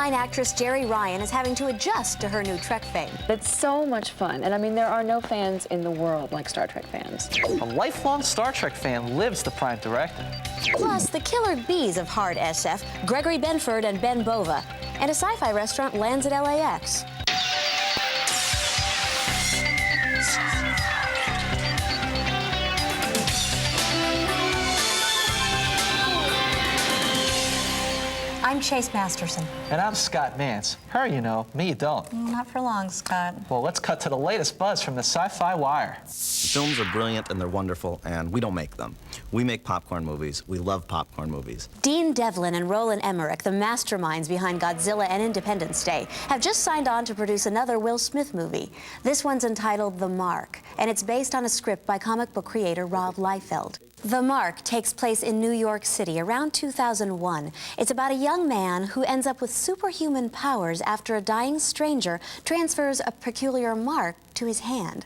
29 actress Jerry Ryan is having to adjust to her new Trek fame. It's so much fun, and I mean, there are no fans in the world like Star Trek fans. A lifelong Star Trek fan lives the Prime Directive. Plus, the killer bees of hard SF, Gregory Benford and Ben Bova, and a sci-fi restaurant lands at LAX. I'm Chase Masterson. And I'm Scott Mance. Her you know, me you don't. Not for long, Scott. Well, let's cut to the latest buzz from the Sci-Fi Wire. The films are brilliant and they're wonderful, and we don't make them. We make popcorn movies. We love popcorn movies. Dean Devlin and Roland Emmerich, the masterminds behind Godzilla and Independence Day, have just signed on to produce another Will Smith movie. This one's entitled The Mark, and it's based on a script by comic book creator Rob Liefeld. The Mark takes place in New York City around 2001. It's about a young man who ends up with superhuman powers after a dying stranger transfers a peculiar mark to his hand.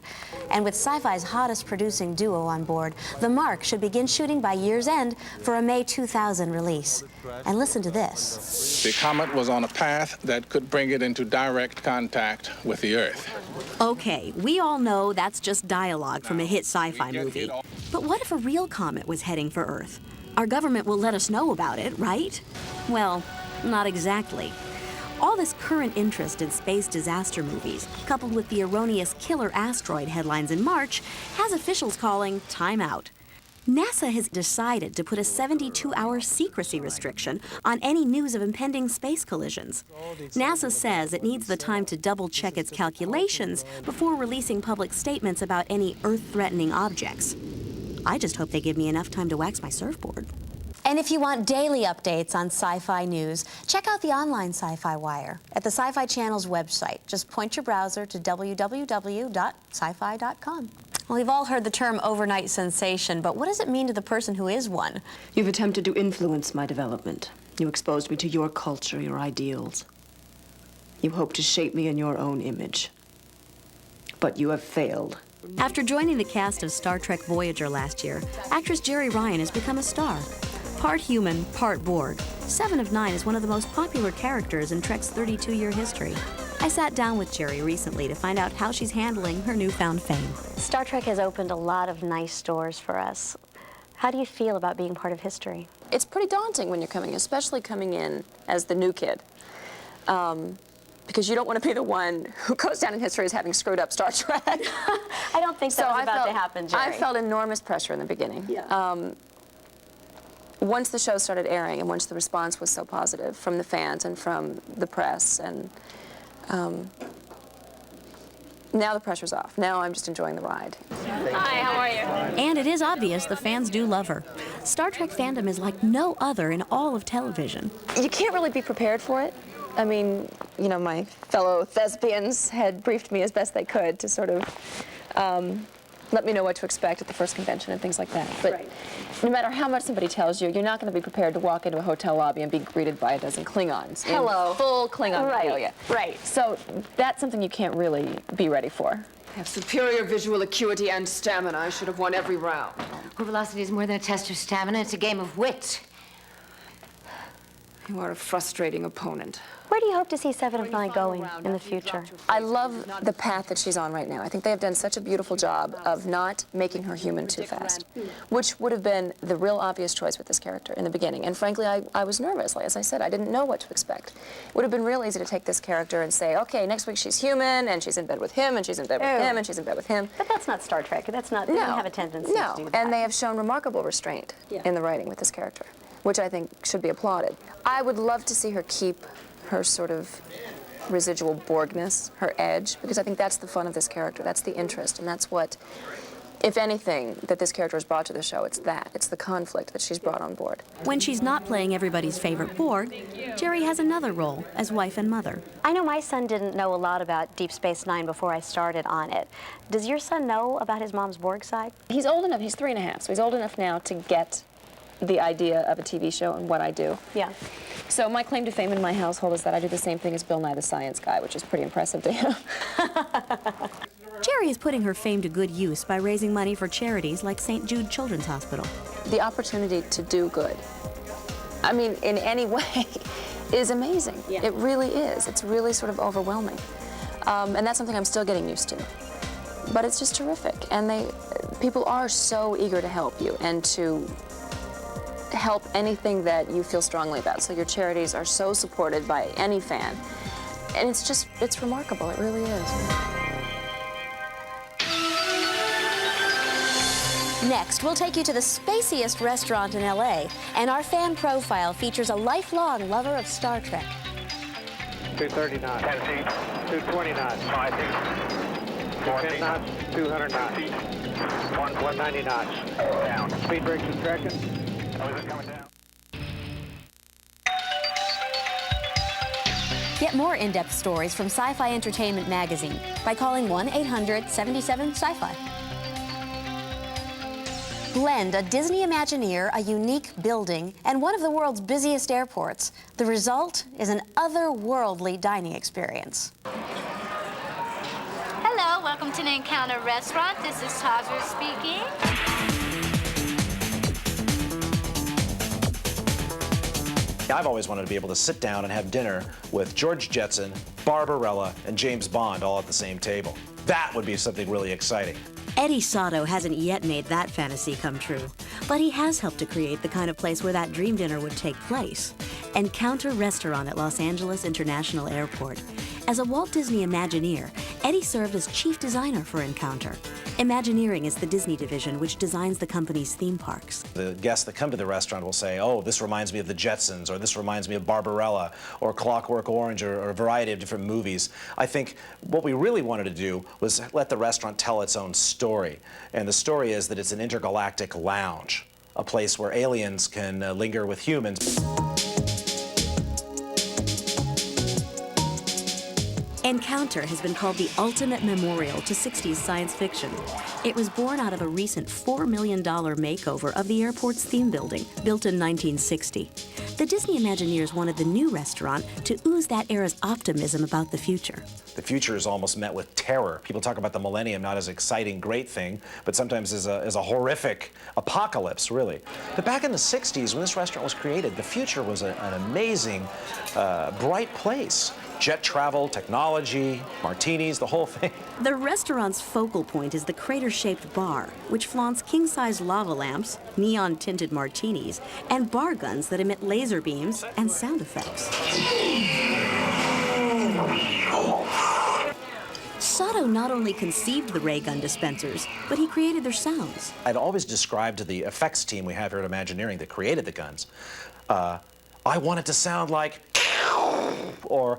And with Sci-Fi's hottest producing duo on board, The Mark should begin shooting by year's end for a May 2000 release. And listen to this. The comet was on a path that could bring it into direct contact with the Earth. Okay, we all know that's just dialogue from a hit sci-fi movie. But what if a real comet was heading for Earth? Our government will let us know about it, right? Well, not exactly. All this current interest in space disaster movies, coupled with the erroneous killer asteroid headlines in March, has officials calling time out. NASA has decided to put a 72-hour secrecy restriction on any news of impending space collisions. NASA says it needs the time to double-check its calculations before releasing public statements about any Earth-threatening objects. I just hope they give me enough time to wax my surfboard. And if you want daily updates on sci-fi news, check out the online Sci-Fi Wire at the Sci-Fi Channel's website. Just point your browser to www.scifi.com. Well, we've all heard the term overnight sensation, but what does it mean to the person who is one? You've attempted to influence my development. You exposed me to your culture, your ideals. You hope to shape me in your own image. But you have failed. After joining the cast of Star Trek Voyager last year, actress Jerry Ryan has become a star. Part human, part Borg, 7 of 9 is one of the most popular characters in Trek's 32-year history. I sat down with Jerry recently to find out how she's handling her newfound fame. Star Trek has opened a lot of nice doors for us. How do you feel about being part of history? It's pretty daunting when you're coming, especially coming in as the new kid. Because you don't want to be the one who goes down in history as having screwed up Star Trek. I don't think that was about to happen, Jerry. I felt enormous pressure in the beginning. Yeah. Once the show started airing and once the response was so positive from the fans and from the press, and now the pressure's off. Now I'm just enjoying the ride. Hi, how are you? And it is obvious the fans do love her. Star Trek fandom is like no other in all of television. You can't really be prepared for it. I mean, you know, my fellow thespians had briefed me as best they could to sort of let me know what to expect at the first convention and things like that. But no matter how much somebody tells you, you're not going to be prepared to walk into a hotel lobby and be greeted by a dozen Klingons. Hello. In full Klingon regalia. Right. So that's something you can't really be ready for. I have superior visual acuity and stamina. I should have won every round. Core velocity is more than a test of stamina. It's a game of wit. You are a frustrating opponent. Where do you hope to see 7 of 9 going in the future? I love the path that she's on right now. I think they have done such a beautiful job of not making her human too fast, which would have been the real obvious choice with this character in the beginning. And frankly, I was nervous. Like, as I said, I didn't know what to expect. It would have been real easy to take this character and say, okay, next week she's human, and she's in bed with him, and she's in bed with him, and she's in bed with him. But that's not Star Trek. That's not, they don't have a tendency to do that. And they have shown remarkable restraint in the writing with this character, which I think should be applauded. I would love to see her keep her sort of residual Borgness, her edge, because I think that's the fun of this character. That's the interest, and that's what, if anything, that this character has brought to the show. It's that. It's the conflict that she's brought on board. When she's not playing everybody's favorite Borg, Jerry has another role as wife and mother. I know my son didn't know a lot about Deep Space Nine before I started on it. Does your son know about his mom's Borg side? He's old enough. He's 3.5, so he's old enough now to get the idea of a TV show and what I do. Yeah. So my claim to fame in my household is that I do the same thing as Bill Nye the Science Guy, which is pretty impressive to him. Jerry is putting her fame to good use by raising money for charities like St. Jude Children's Hospital. The opportunity to do good, I mean, in any way, is amazing. Yeah. It really is. It's really sort of overwhelming. And that's something I'm still getting used to. But it's just terrific. And people are so eager to help you and to help anything that you feel strongly about. So your charities are so supported by any fan. And it's remarkable. It really is. Next, we'll take you to the spaciest restaurant in LA, and our fan profile features a lifelong lover of Star Trek. 230 knots. 10 feet. 220 knots. 5 feet. 4 knots. 200 knots. 190 knots. Down. Speed brakes and traction. Oh, is it coming down? Get more in-depth stories from Sci-Fi Entertainment magazine by calling 1-800-77-SCI-FI. Blend a Disney Imagineer, a unique building, and one of the world's busiest airports. The result is an otherworldly dining experience. Hello, welcome to the Encounter Restaurant. This is Tazer speaking. I've always wanted to be able to sit down and have dinner with George Jetson, Barbarella, and James Bond all at the same table. That would be something really exciting. Eddie Sato hasn't yet made that fantasy come true, but he has helped to create the kind of place where that dream dinner would take place. Encounter Restaurant at Los Angeles International Airport. As a Walt Disney Imagineer, Eddie served as chief designer for Encounter. Imagineering is the Disney division which designs the company's theme parks. The guests that come to the restaurant will say, oh, this reminds me of the Jetsons, or this reminds me of Barbarella, or Clockwork Orange, or a variety of different movies. I think what we really wanted to do was let the restaurant tell its own story. And the story is that it's an intergalactic lounge, a place where aliens can linger with humans. Encounter has been called the ultimate memorial to 60s science fiction. It was born out of a recent $4 million makeover of the airport's theme building, built in 1960. The Disney Imagineers wanted the new restaurant to ooze that era's optimism about the future. The future is almost met with terror. People talk about the millennium not as an exciting, great thing, but sometimes as a horrific apocalypse, really. But back in the 60s, when this restaurant was created, the future was an amazing, bright place. Jet travel, technology, martinis, the whole thing. The restaurant's focal point is the crater-shaped bar, which flaunts king-size lava lamps, neon-tinted martinis, and bar guns that emit laser beams and sound effects. Sato not only conceived the ray gun dispensers, but he created their sounds. I'd always described to the effects team we have here at Imagineering that created the guns, I want it to sound like or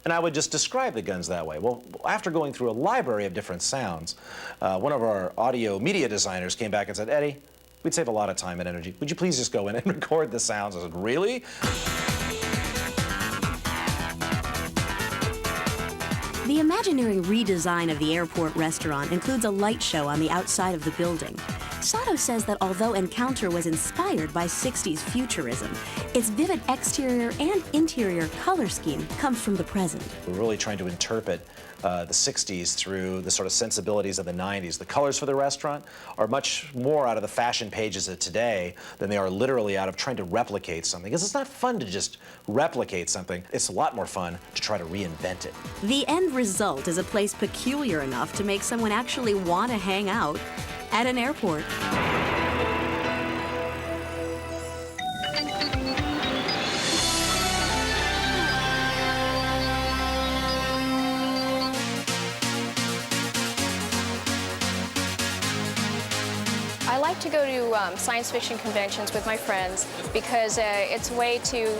and I would just describe the guns that way. Well, after going through a library of different sounds, one of our audio media designers came back and said, Eddie, we'd save a lot of time and energy. Would you please just go in and record the sounds? I said, really? The Imagineering redesign of the airport restaurant includes a light show on the outside of the building. Sato says that although Encounter was inspired by 60s futurism, its vivid exterior and interior color scheme comes from the present. We're really trying to interpret the 60s through the sort of sensibilities of the 90s. The colors for the restaurant are much more out of the fashion pages of today than they are literally out of trying to replicate something. Because it's not fun to just replicate something. It's a lot more fun to try to reinvent it. The end result is a place peculiar enough to make someone actually want to hang out at an airport. I like to go to science fiction conventions with my friends because it's a way to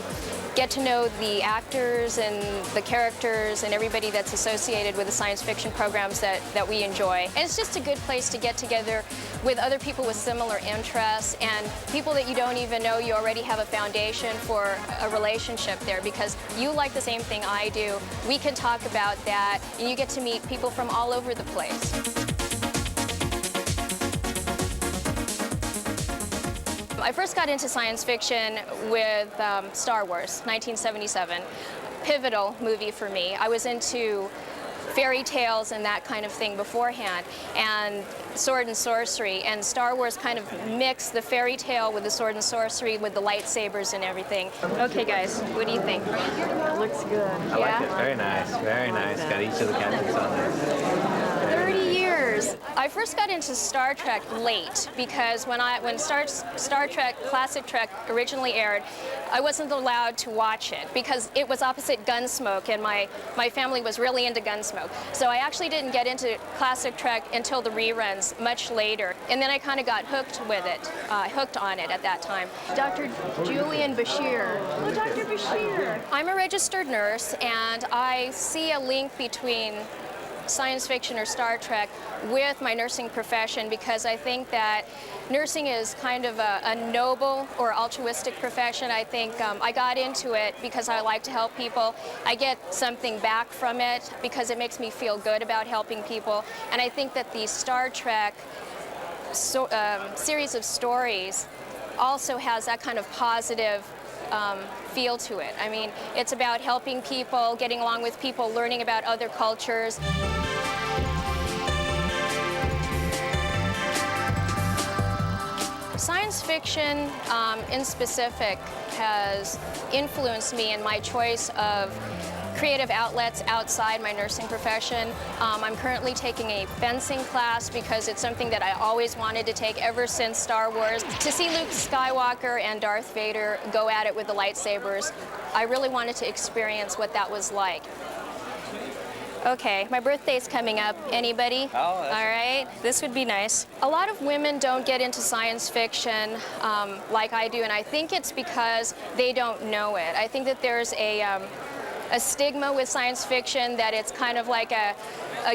get to know the actors and the characters and everybody that's associated with the science fiction programs that we enjoy. And it's just a good place to get together with other people with similar interests and people that you don't even know. You already have a foundation for a relationship there because you like the same thing I do. We can talk about that and you get to meet people from all over the place. I first got into science fiction with Star Wars, 1977. Pivotal movie for me. I was into fairy tales and that kind of thing beforehand, and sword and sorcery, and Star Wars kind of mixed the fairy tale with the sword and sorcery with the lightsabers and everything. Okay guys, what do you think? It looks good. I like it. Very nice, very nice. Got each of the captains on there. 30 years. I first got into Star Trek late because when Star Trek, Classic Trek originally aired, I wasn't allowed to watch it because it was opposite Gunsmoke, and my family was really into Gunsmoke. So I actually didn't get into Classic Trek until the reruns much later. And then I kind of got hooked with it, hooked on it at that time. Dr. Julian Bashir. Oh, Dr. Bashir. I'm a registered nurse, and I see a link between science fiction or Star Trek with my nursing profession because I think that nursing is kind of a noble or altruistic profession. I think I got into it because I like to help people. I get something back from it because it makes me feel good about helping people. And I think that the Star Trek series of stories also has that kind of positive feel to it. I mean, it's about helping people, getting along with people, learning about other cultures. Science fiction in specific has influenced me in my choice of creative outlets outside my nursing profession. I'm currently taking a fencing class because it's something that I always wanted to take ever since Star Wars. To see Luke Skywalker and Darth Vader go at it with the lightsabers, I really wanted to experience what that was like. Okay, my birthday's coming up. Anybody? Oh, all right, this would be nice. A lot of women don't get into science fiction like I do, and I think it's because they don't know it. I think that there's a stigma with science fiction that it's kind of like a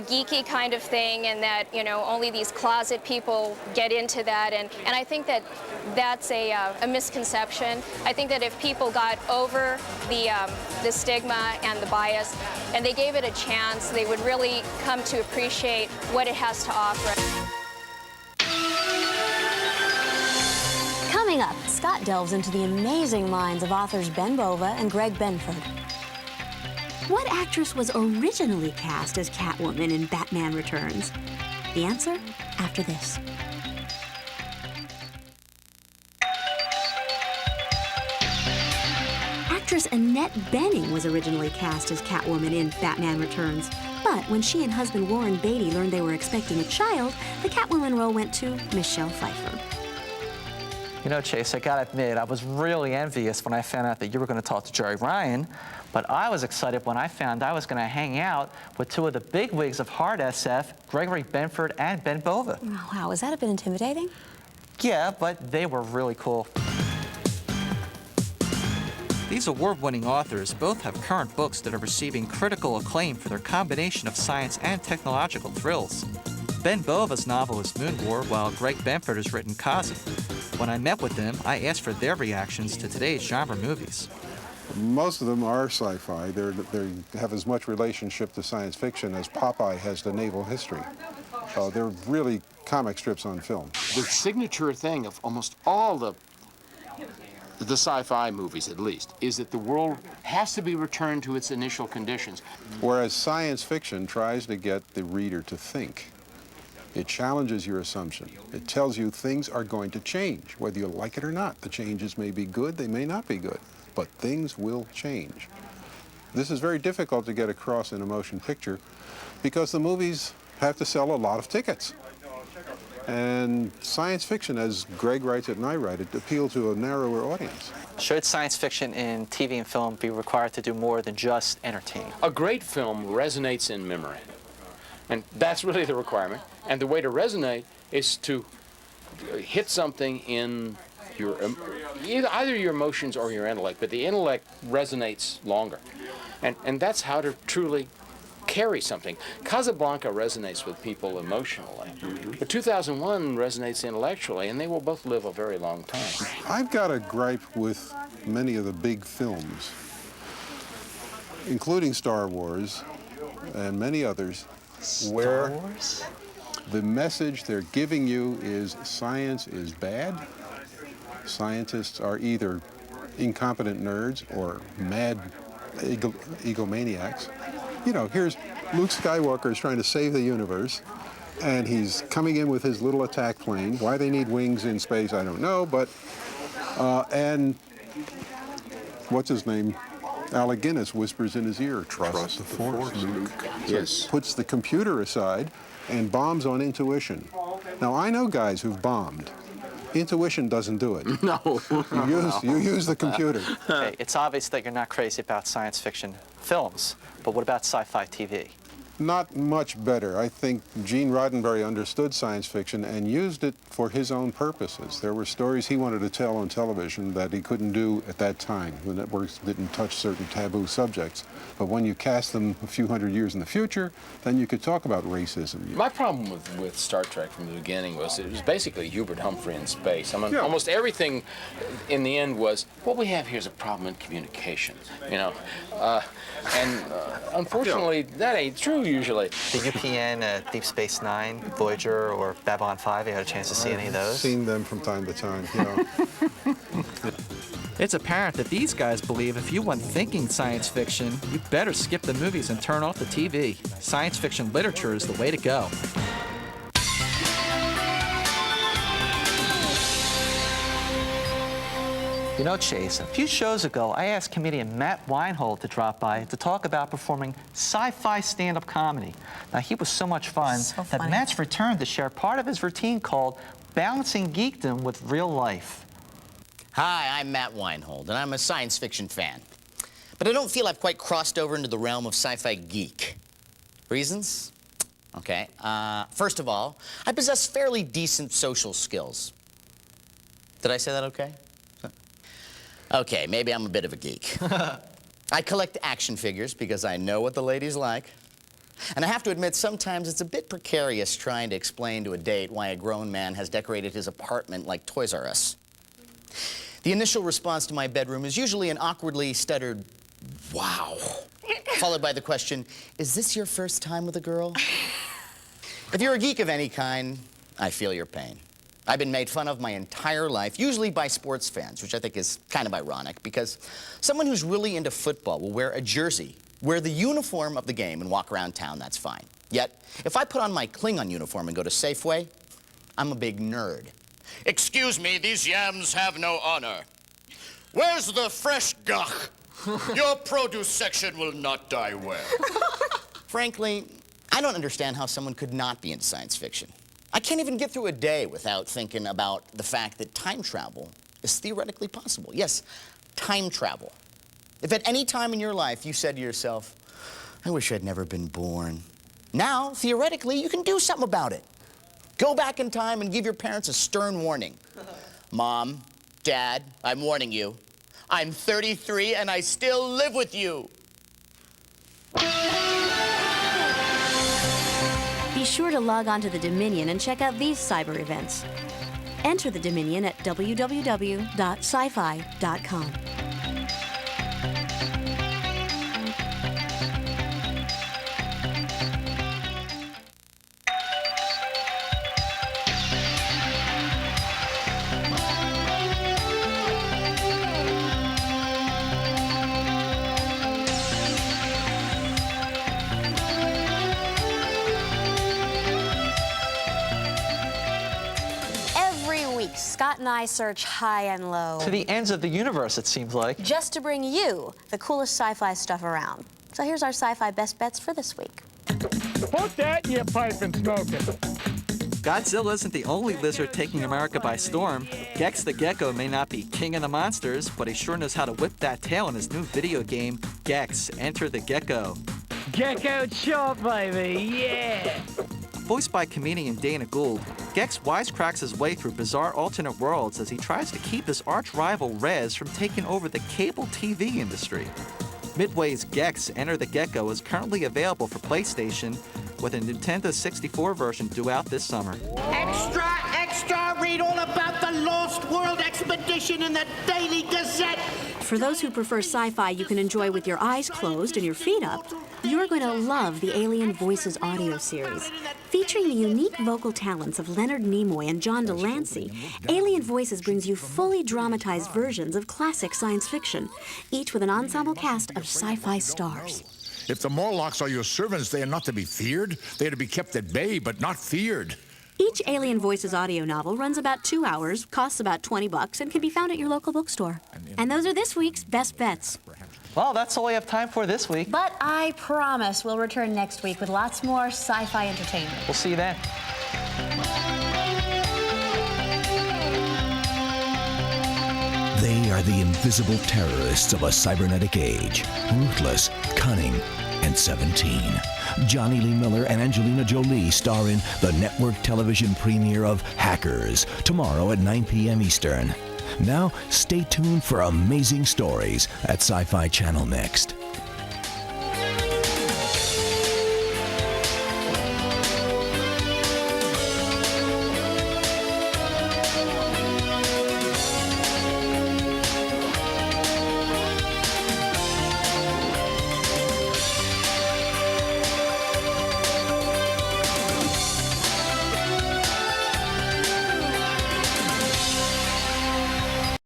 geeky kind of thing, and that, you know, only these closet people get into that, and I think that that's a misconception. I think that if people got over the stigma and the bias and they gave it a chance, they would really come to appreciate what it has to offer. Coming up, Scott delves into the amazing minds of authors Ben Bova and Greg Benford. What actress was originally cast as Catwoman in Batman Returns? The answer after this. Actress Annette Bening was originally cast as Catwoman in Batman Returns. But when she and husband Warren Beatty learned they were expecting a child, the Catwoman role went to Michelle Pfeiffer. You know, Chase, I gotta admit, I was really envious when I found out that you were gonna talk to Jerry Ryan, but I was excited when I found I was gonna hang out with two of the bigwigs of hard SF, Gregory Benford and Ben Bova. Oh, wow, is that a bit intimidating? Yeah, but they were really cool. These award-winning authors both have current books that are receiving critical acclaim for their combination of science and technological thrills. Ben Bova's novel is Moon War, while Greg Benford has written Kazi. When I met with them, I asked for their reactions to today's genre movies. Most of them are sci-fi. They have as much relationship to science fiction as Popeye has to naval history. They're really comic strips on film. The signature thing of almost all the sci-fi movies, at least, is that the world has to be returned to its initial conditions. Whereas science fiction tries to get the reader to think. It challenges your assumption. It tells you things are going to change, whether you like it or not. The changes may be good, they may not be good, but things will change. This is very difficult to get across in a motion picture because the movies have to sell a lot of tickets. And science fiction, as Greg writes it and I write it, appeal to a narrower audience. Should science fiction in TV and film be required to do more than just entertain? A great film resonates in memory. And that's really the requirement. And the way to resonate is to hit something in your, either your emotions or your intellect, but the intellect resonates longer. And that's how to truly carry something. Casablanca resonates with people emotionally, but 2001 resonates intellectually, and they will both live a very long time. I've got a gripe with many of the big films, including Star Wars and many others, where the message they're giving you is science is bad. Scientists are either incompetent nerds or mad egomaniacs. You know, here's Luke Skywalker is trying to save the universe, and he's coming in with his little attack plane. Why they need wings in space, I don't know, but, and what's his name? Alec Guinness whispers in his ear, trust the Force, Luke. Yes. So puts the computer aside and bombs on intuition. Now, I know guys who've bombed. Intuition doesn't do it. No. You use the computer. Okay, it's obvious that you're not crazy about science fiction films, but what about sci-fi TV? Not much better. I think Gene Roddenberry understood science fiction and used it for his own purposes. There were stories he wanted to tell on television that he couldn't do at that time. The networks didn't touch certain taboo subjects. But when you cast them a few hundred years in the future, then you could talk about racism. My problem with Star Trek from the beginning was it was basically Hubert Humphrey in space. I mean, almost everything in the end was, what we have here is a problem in communication, you know. Unfortunately, that ain't true usually. The UPN, Deep Space Nine, Voyager, or Babylon 5, you had a chance to see any of those? I've seen them from time to time, yeah. It's apparent that these guys believe if you want thinking science fiction, you better skip the movies and turn off the TV. Science fiction literature is the way to go. You know, Chase, a few shows ago, I asked comedian Matt Weinhold to drop by to talk about performing sci-fi stand-up comedy. Now, he was so much fun that Matt's returned to share part of his routine called Balancing Geekdom with Real Life. Hi, I'm Matt Weinhold, and I'm a science fiction fan. But I don't feel I've quite crossed over into the realm of sci-fi geek. Reasons? Okay. First of all, I possess fairly decent social skills. Did I say that okay? Okay, maybe I'm a bit of a geek. I collect action figures because I know what the ladies like. And I have to admit, sometimes it's a bit precarious trying to explain to a date why a grown man has decorated his apartment like Toys R Us. The initial response to my bedroom is usually an awkwardly stuttered, wow, followed by the question, is this your first time with a girl? If you're a geek of any kind, I feel your pain. I've been made fun of my entire life, usually by sports fans, which I think is kind of ironic, because someone who's really into football will wear a jersey, wear the uniform of the game, and walk around town, that's fine. Yet, if I put on my Klingon uniform and go to Safeway, I'm a big nerd. Excuse me, these yams have no honor. Where's the fresh guck? Your produce section will not die well. Frankly, I don't understand how someone could not be into science fiction. I can't even get through a day without thinking about the fact that time travel is theoretically possible. Yes, time travel. If at any time in your life you said to yourself, I wish I'd never been born, now, theoretically, you can do something about it. Go back in time and give your parents a stern warning. Mom, Dad, I'm warning you. I'm 33 and I still live with you. Be sure to log on to the Dominion and check out these cyber events. Enter the Dominion at www.scifi.com. Scott and I search high and low. To the ends of the universe, it seems like. Just to bring you the coolest sci-fi stuff around. So here's our sci-fi best bets for this week. Put that in your pipe and smoke it. Godzilla isn't the only lizard taking America by storm. Gex the Gecko may not be king of the monsters, but he sure knows how to whip that tail in his new video game, Gex, Enter the Gecko. Gecko chop, baby, yeah! Voiced by comedian Dana Gould, Gex wisecracks his way through bizarre alternate worlds as he tries to keep his arch-rival Rez from taking over the cable TV industry. Midway's Gex, Enter the Gecko is currently available for PlayStation, with a Nintendo 64 version due out this summer. Extra, extra, read all about the Lost World Expedition in the Daily Gazette. For those who prefer sci-fi you can enjoy with your eyes closed and your feet up, you're going to love the Alien Voices audio series. Featuring the unique vocal talents of Leonard Nimoy and John Delancey, Alien Voices brings you fully dramatized versions of classic science fiction, each with an ensemble cast of sci-fi stars. If the Morlocks are your servants, they are not to be feared. They are to be kept at bay, but not feared. Each Alien Voices audio novel runs about 2 hours, costs about $20, and can be found at your local bookstore. And those are this week's Best Bets. Well, that's all we have time for this week. But I promise we'll return next week with lots more sci-fi entertainment. We'll see you then. They are the invisible terrorists of a cybernetic age, ruthless, cunning, and 17. Johnny Lee Miller and Angelina Jolie star in the network television premiere of Hackers, tomorrow at 9 p.m. Eastern. Now, stay tuned for amazing stories at Sci-Fi Channel next.